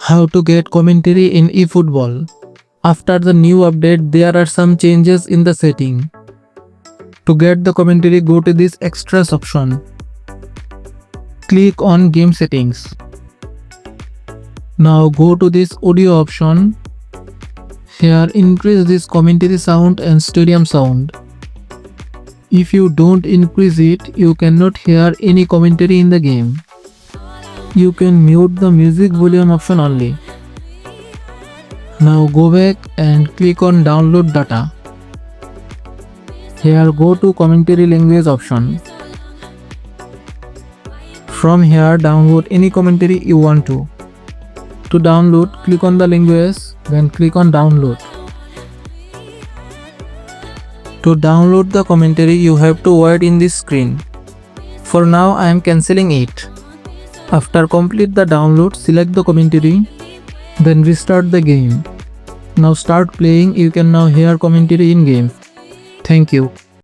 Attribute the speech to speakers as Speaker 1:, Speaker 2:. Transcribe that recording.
Speaker 1: How to get commentary in eFootball. After the new update, there are some changes in the setting. To get the commentary, go to this extras option. Click on game settings. Now go to this audio option. Here increase this commentary sound and stadium sound. If you don't increase it, you cannot hear any commentary in the game. You can mute the music volume option only. Now go back and click on download data. Here go to commentary language option. From here download any commentary you want to. To download, click on the language, then click on download. To download the commentary, you have to wait in this screen. For now, I am cancelling it. After complete the download, select the commentary, then restart the game. Now start playing. You can now hear commentary in game. Thank you.